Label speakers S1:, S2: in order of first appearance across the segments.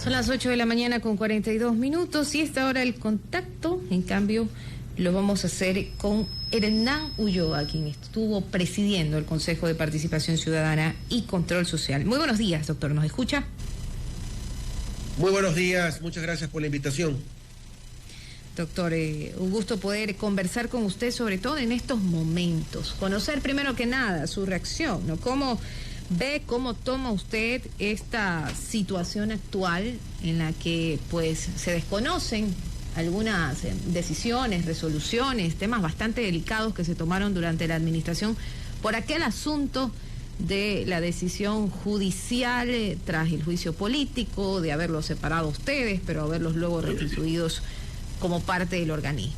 S1: Son las 8 de la mañana con 42 minutos y esta hora el contacto, en cambio, lo vamos a hacer con Hernán Ulloa, quien estuvo presidiendo el Consejo de Participación Ciudadana y Control Social. Muy buenos días, doctor, ¿nos escucha?
S2: Muy buenos días, muchas gracias por la invitación.
S1: Doctor, un gusto poder conversar con usted, sobre todo en estos momentos. Conocer primero que nada su reacción, ¿no? ¿Cómo ve, cómo toma usted esta situación actual en la que pues se desconocen algunas decisiones, resoluciones, temas bastante delicados que se tomaron durante la administración por aquel asunto de la decisión judicial tras el juicio político, de haberlos separado a ustedes, pero haberlos luego restituidos como parte del organismo?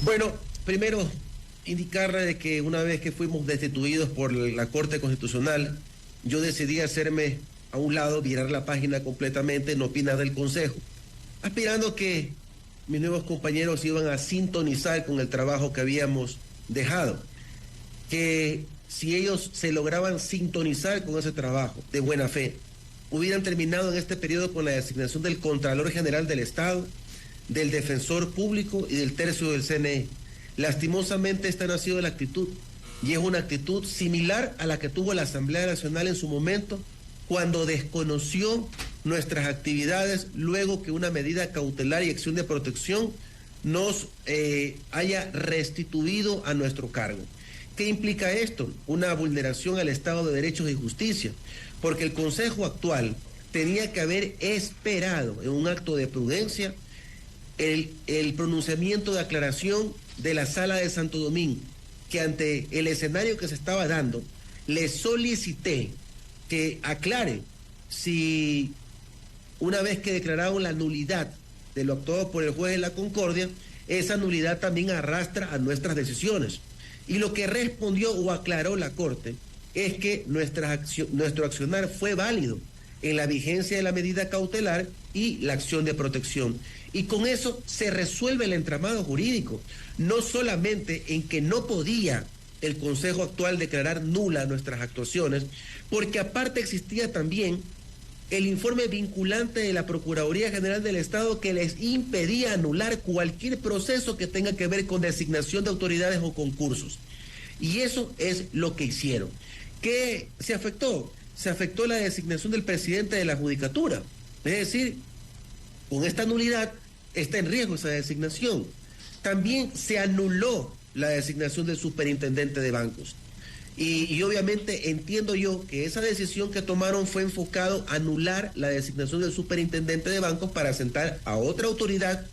S2: Bueno, primero indicarle de que una vez que fuimos destituidos por la Corte Constitucional, yo decidí hacerme a un lado, virar la página completamente, no opinar del Consejo, aspirando que mis nuevos compañeros iban a sintonizar con el trabajo que habíamos dejado, que si ellos se lograban sintonizar con ese trabajo de buena fe, hubieran terminado en este periodo con la designación del Contralor General del Estado, del Defensor Público y del tercio del CNE. Lastimosamente esta no ha sido la actitud, y es una actitud similar a la que tuvo la Asamblea Nacional en su momento, cuando desconoció nuestras actividades luego que una medida cautelar y acción de protección nos haya restituido a nuestro cargo. ¿Qué implica esto? Una vulneración al Estado de Derechos y Justicia, porque el Consejo actual tenía que haber esperado en un acto de prudencia el pronunciamiento de aclaración de la Sala de Santo Domingo, que ante el escenario que se estaba dando, le solicité que aclare si una vez que declararon la nulidad de lo actuado por el juez de la Concordia, esa nulidad también arrastra a nuestras decisiones. Y lo que respondió o aclaró la Corte es que nuestro accionar fue válido en la vigencia de la medida cautelar y la acción de protección. Y con eso se resuelve el entramado jurídico, no solamente en que no podía el Consejo actual declarar nula nuestras actuaciones, porque aparte existía también el informe vinculante de la Procuraduría General del Estado que les impedía anular cualquier proceso que tenga que ver con designación de autoridades o concursos. Y eso es lo que hicieron. ¿Qué se afectó? Se afectó la designación del presidente de la Judicatura. Es decir, con esta nulidad está en riesgo esa designación. También se anuló la designación del superintendente de bancos. Y obviamente entiendo yo que esa decisión que tomaron fue enfocado a anular la designación del superintendente de bancos para sentar a otra autoridad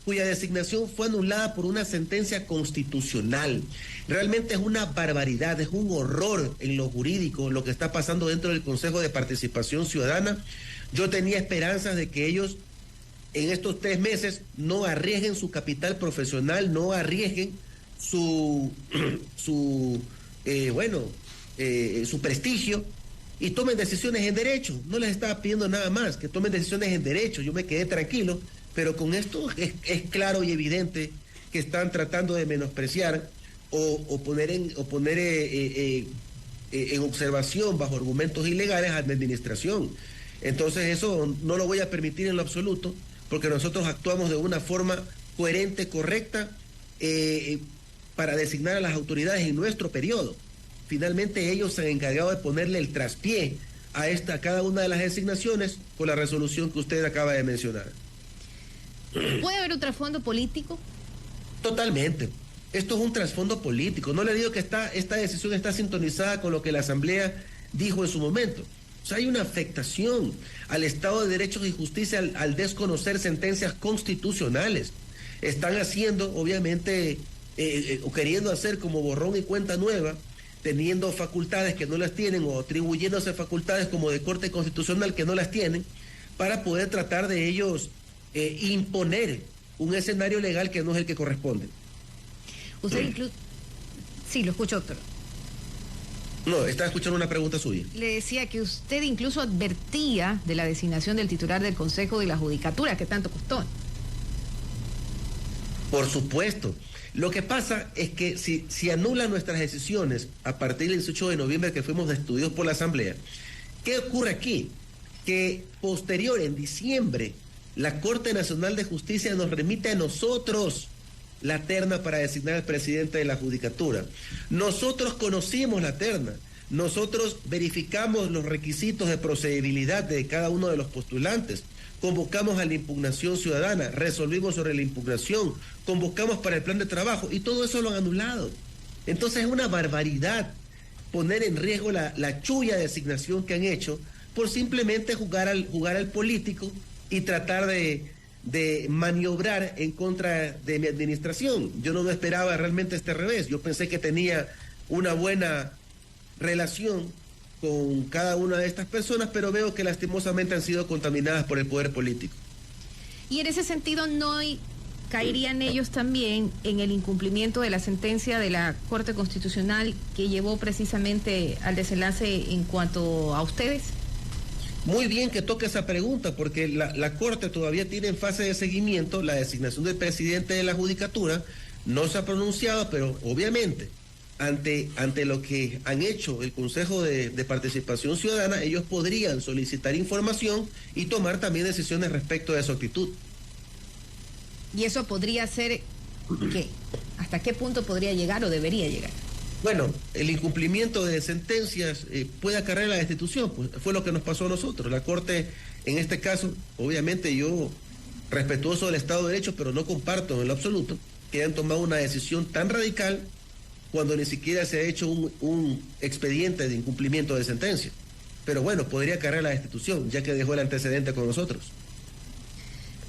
S2: cuya designación fue anulada por una sentencia constitucional. Realmente es una barbaridad, es un horror en lo jurídico lo que está pasando dentro del Consejo de Participación Ciudadana. Yo tenía esperanzas de que ellos en estos 3 meses no arriesguen su capital profesional, no arriesguen su prestigio y tomen decisiones en derecho. No les estaba pidiendo nada más, que tomen decisiones en derecho. Yo me quedé tranquilo, pero con esto es claro y evidente que están tratando de menospreciar o poner en observación bajo argumentos ilegales a la administración. Entonces eso no lo voy a permitir en lo absoluto, porque nosotros actuamos de una forma coherente, correcta, para designar a las autoridades en nuestro periodo. Finalmente ellos se han encargado de ponerle el traspié a cada una de las designaciones con la resolución que usted acaba de mencionar.
S1: ¿Puede haber un trasfondo político?
S2: Totalmente. Esto es un trasfondo político. No le digo que esta decisión está sintonizada con lo que la Asamblea dijo en su momento. O sea, hay una afectación al Estado de Derechos y Justicia al desconocer sentencias constitucionales. Están haciendo, obviamente, o queriendo hacer como borrón y cuenta nueva, teniendo facultades que no las tienen o atribuyéndose facultades como de Corte Constitucional que no las tienen, para poder tratar de ellos imponer un escenario legal que no es el que corresponde.
S1: Usted Sí, lo escucho, doctor.
S2: No, estaba escuchando una pregunta suya.
S1: Le decía que usted incluso advertía de la designación del titular del Consejo de la Judicatura, que tanto costó.
S2: Por supuesto. Lo que pasa es que si anulan nuestras decisiones a partir del 18 de noviembre que fuimos destituidos por la Asamblea, ¿qué ocurre aquí? que posterior, en diciembre, la Corte Nacional de Justicia nos remite a nosotros la terna para designar al presidente de la Judicatura. Nosotros conocimos la terna, nosotros verificamos los requisitos de procedibilidad de cada uno de los postulantes, convocamos a la impugnación ciudadana, resolvimos sobre la impugnación, convocamos para el plan de trabajo y todo eso lo han anulado. Entonces es una barbaridad poner en riesgo la chulla designación que han hecho por simplemente jugar al político y tratar de maniobrar en contra de mi administración. Yo no me esperaba realmente este revés. Yo pensé que tenía una buena relación con cada una de estas personas, pero veo que lastimosamente han sido contaminadas por el poder político.
S1: Y en ese sentido, ¿no caerían ellos también en el incumplimiento de la sentencia de la Corte Constitucional que llevó precisamente al desenlace en cuanto a ustedes?
S2: Muy bien que toque esa pregunta, porque la Corte todavía tiene en fase de seguimiento la designación del presidente de la Judicatura. No se ha pronunciado, pero obviamente ante lo que han hecho el Consejo de Participación Ciudadana, ellos podrían solicitar información y tomar también decisiones respecto de su actitud.
S1: ¿Y eso podría ser qué? ¿Hasta qué punto podría llegar o debería llegar?
S2: Bueno, el incumplimiento de sentencias puede acarrear la destitución, pues fue lo que nos pasó a nosotros. La Corte, en este caso, obviamente yo, respetuoso del Estado de Derecho, pero no comparto en lo absoluto que hayan tomado una decisión tan radical cuando ni siquiera se ha hecho un expediente de incumplimiento de sentencia. Pero bueno, podría acarrear la destitución, ya que dejó el antecedente con nosotros.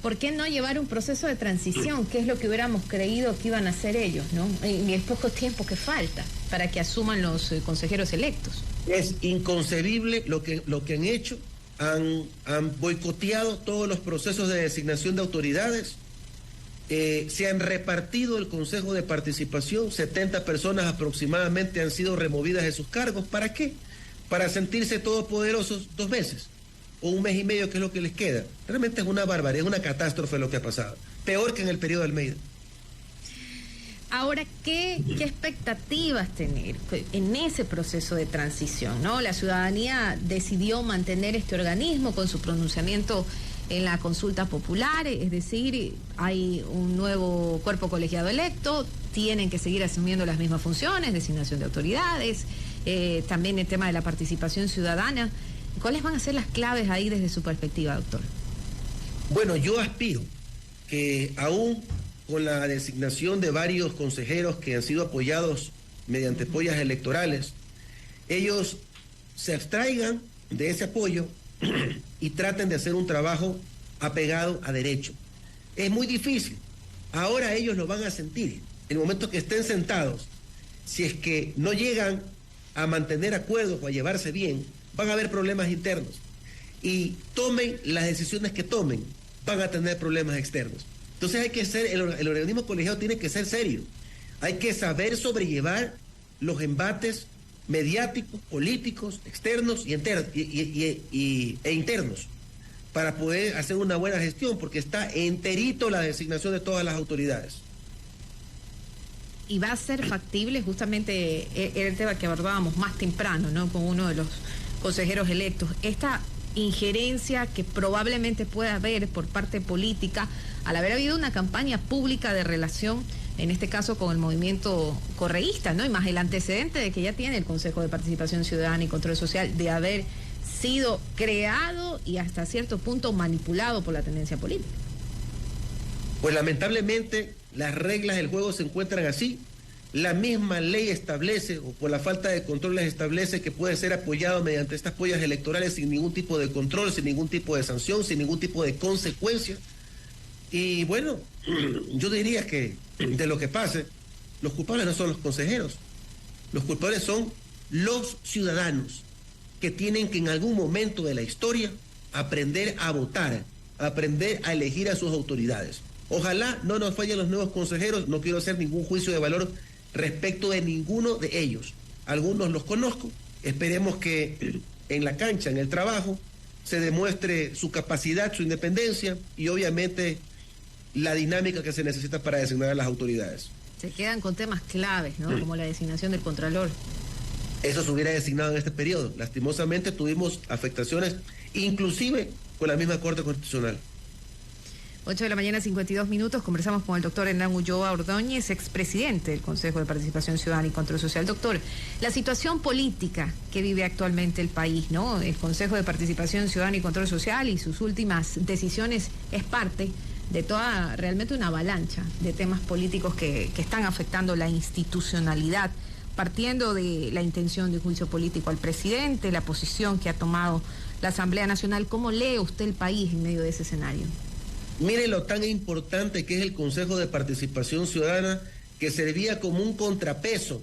S1: ¿Por qué no llevar un proceso de transición? ¿Qué es lo que hubiéramos creído que iban a hacer ellos, ¿no? En el poco tiempo que falta para que asuman los consejeros electos.
S2: Es inconcebible lo que han hecho. Han boicoteado todos los procesos de designación de autoridades. Se han repartido el Consejo de Participación. 70 personas aproximadamente han sido removidas de sus cargos. ¿Para qué? Para sentirse todopoderosos 2 meses. O 1 mes y medio, que es lo que les queda. Realmente es una barbaridad, es una catástrofe lo que ha pasado. Peor que en el periodo de Almeida.
S1: Ahora, ¿qué expectativas tener en ese proceso de transición, ¿no? La ciudadanía decidió mantener este organismo con su pronunciamiento en la consulta popular, es decir, hay un nuevo cuerpo colegiado electo, tienen que seguir asumiendo las mismas funciones, designación de autoridades, también el tema de la participación ciudadana. ¿Cuáles van a ser las claves ahí desde su perspectiva, doctor?
S2: Bueno, yo aspiro que aún con la designación de varios consejeros que han sido apoyados mediante pollas electorales, ellos se abstraigan de ese apoyo y traten de hacer un trabajo apegado a derecho. Es muy difícil. Ahora ellos lo van a sentir. En el momento que estén sentados, si es que no llegan a mantener acuerdos o a llevarse bien, van a haber problemas internos. Y tomen las decisiones que tomen, van a tener problemas externos. Entonces hay que ser, el organismo colegiado tiene que ser serio. Hay que saber sobrellevar los embates mediáticos, políticos, externos e internos, para poder hacer una buena gestión, porque está enterito la designación de todas las autoridades.
S1: Y va a ser factible, justamente era el tema que abordábamos más temprano, ¿no?, con uno de los consejeros electos, esta injerencia que probablemente pueda haber por parte política al haber habido una campaña pública de relación, en este caso con el movimiento correísta, ¿no? Y más el antecedente de que ya tiene el Consejo de Participación Ciudadana y Control Social de haber sido creado y hasta cierto punto manipulado por la tendencia política.
S2: Pues lamentablemente las reglas del juego se encuentran así. La misma ley establece, o por la falta de controles establece, que puede ser apoyado mediante estas pollas electorales sin ningún tipo de control, sin ningún tipo de sanción, sin ningún tipo de consecuencia. Y bueno, yo diría que de lo que pase, los culpables no son los consejeros, los culpables son los ciudadanos, que tienen que en algún momento de la historia aprender a votar, aprender a elegir a sus autoridades. Ojalá no nos fallen los nuevos consejeros, no quiero hacer ningún juicio de valor respecto de ninguno de ellos. Algunos los conozco, esperemos que en la cancha, en el trabajo, se demuestre su capacidad, su independencia y obviamente la dinámica que se necesita para designar a las autoridades.
S1: Se quedan con temas claves, ¿no? Como la designación del Contralor.
S2: Eso se hubiera designado en este periodo. Lastimosamente tuvimos afectaciones inclusive con la misma Corte Constitucional.
S1: 8 de la mañana, 52 minutos. Conversamos con el doctor Hernán Ulloa Ordóñez, expresidente del Consejo de Participación Ciudadana y Control Social. Doctor, la situación política que vive actualmente el país, ¿no? El Consejo de Participación Ciudadana y Control Social y sus últimas decisiones es parte de toda, realmente una avalancha de temas políticos que están afectando la institucionalidad, partiendo de la intención de juicio político al presidente, la posición que ha tomado la Asamblea Nacional. ¿Cómo lee usted el país en medio de ese escenario?
S2: Mire lo tan importante que es el Consejo de Participación Ciudadana, que servía como un contrapeso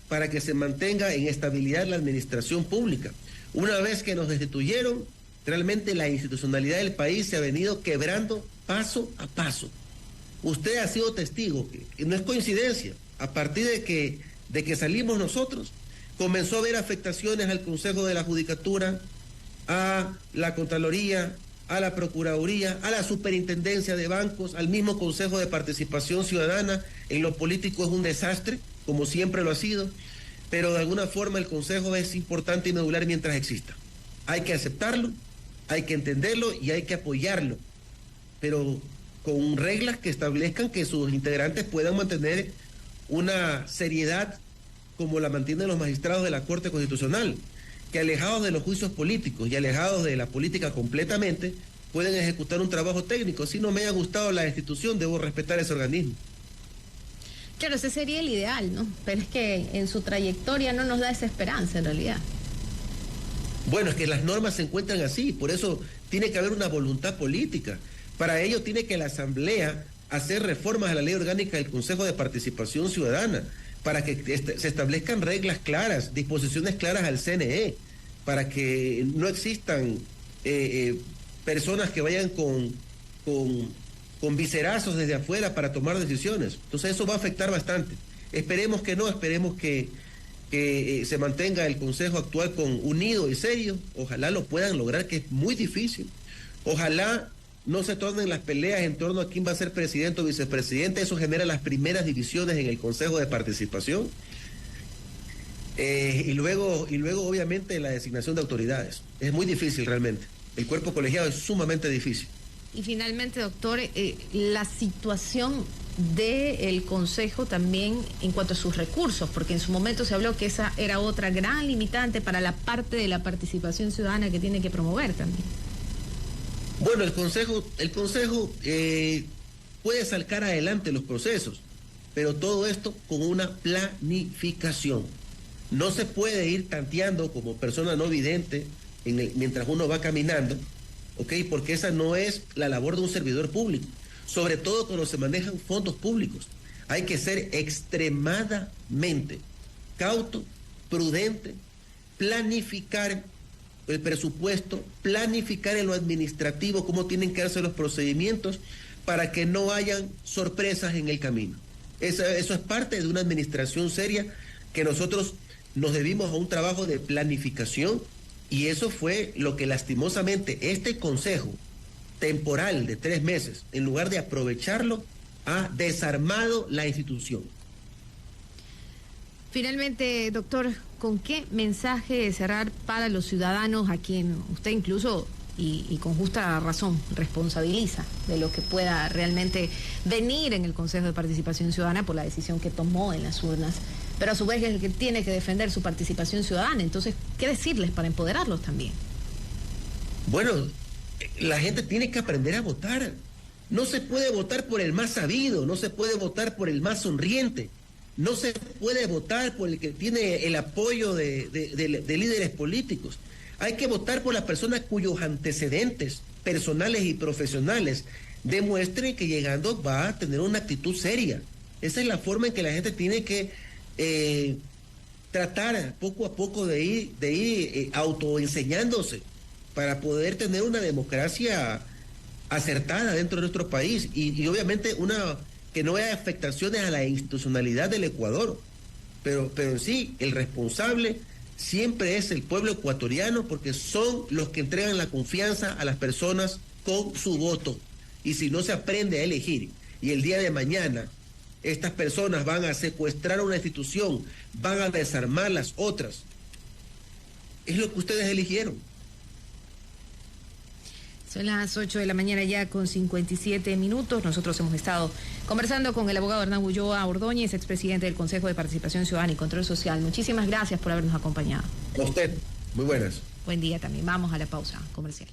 S2: para que se mantenga en estabilidad la administración pública. Una vez que nos destituyeron, realmente la institucionalidad del país se ha venido quebrando paso a paso. Usted ha sido testigo, que no es coincidencia, a partir de que salimos nosotros, comenzó a haber afectaciones al Consejo de la Judicatura, a la Contraloría, a la Procuraduría, a la Superintendencia de Bancos, al mismo Consejo de Participación Ciudadana. En lo político es un desastre, como siempre lo ha sido, pero de alguna forma el Consejo es importante y medular mientras exista. Hay que aceptarlo, hay que entenderlo y hay que apoyarlo, pero con reglas que establezcan que sus integrantes puedan mantener una seriedad como la mantienen los magistrados de la Corte Constitucional, que alejados de los juicios políticos y alejados de la política completamente, pueden ejecutar un trabajo técnico. Si no me ha gustado la institución, debo respetar ese organismo.
S1: Claro, ese sería el ideal, ¿no? Pero es que en su trayectoria no nos da esa esperanza, en realidad.
S2: Bueno, es que las normas se encuentran así, por eso tiene que haber una voluntad política. Para ello tiene que la Asamblea hacer reformas a la Ley Orgánica del Consejo de Participación Ciudadana, para que se establezcan reglas claras, disposiciones claras al CNE, para que no existan personas que vayan con viserazos desde afuera para tomar decisiones. Entonces eso va a afectar bastante. Esperemos que no, esperemos que se mantenga el Consejo actual unido y serio. Ojalá lo puedan lograr, que es muy difícil. Ojalá no se tornen las peleas en torno a quién va a ser presidente o vicepresidente. Eso genera las primeras divisiones en el Consejo de Participación. Y luego, obviamente, la designación de autoridades. Es muy difícil realmente. El cuerpo colegiado es sumamente difícil.
S1: Y finalmente, doctor, la situación del Consejo también en cuanto a sus recursos, porque en su momento se habló que esa era otra gran limitante para la parte de la participación ciudadana que tiene que promover también.
S2: Bueno, el Consejo puede sacar adelante los procesos, pero todo esto con una planificación. No se puede ir tanteando como persona no vidente mientras uno va caminando, ¿ok? Porque esa no es la labor de un servidor público, sobre todo cuando se manejan fondos públicos. Hay que ser extremadamente cauto, prudente, planificar el presupuesto, planificar en lo administrativo cómo tienen que hacerse los procedimientos para que no hayan sorpresas en el camino. Eso es parte de una administración seria, que nosotros nos debimos a un trabajo de planificación, y eso fue lo que lastimosamente este Consejo temporal de 3 meses, en lugar de aprovecharlo, ha desarmado la institución.
S1: Finalmente, doctor, ¿con qué mensaje cerrar para los ciudadanos a quien usted incluso, y con justa razón, responsabiliza de lo que pueda realmente venir en el Consejo de Participación Ciudadana por la decisión que tomó en las urnas, pero a su vez es el que tiene que defender su participación ciudadana? Entonces, ¿qué decirles para empoderarlos también?
S2: Bueno, la gente tiene que aprender a votar. No se puede votar por el más sabido, no se puede votar por el más sonriente. No se puede votar por el que tiene el apoyo de líderes políticos. Hay que votar por las personas cuyos antecedentes personales y profesionales demuestren que llegando va a tener una actitud seria. Esa es la forma en que la gente tiene que tratar poco a poco de ir autoenseñándose para poder tener una democracia acertada dentro de nuestro país y obviamente que no haya afectaciones a la institucionalidad del Ecuador, pero en sí el responsable siempre es el pueblo ecuatoriano, porque son los que entregan la confianza a las personas con su voto. Y si no se aprende a elegir y el día de mañana estas personas van a secuestrar una institución, van a desarmar las otras, es lo que ustedes eligieron.
S1: Son las 8 de la mañana ya con 57 minutos. Nosotros hemos estado conversando con el abogado Hernán Ulloa Ordóñez, expresidente del Consejo de Participación Ciudadana y Control Social. Muchísimas gracias por habernos acompañado.
S2: A usted, muy buenas.
S1: Buen día también. Vamos a la pausa comercial.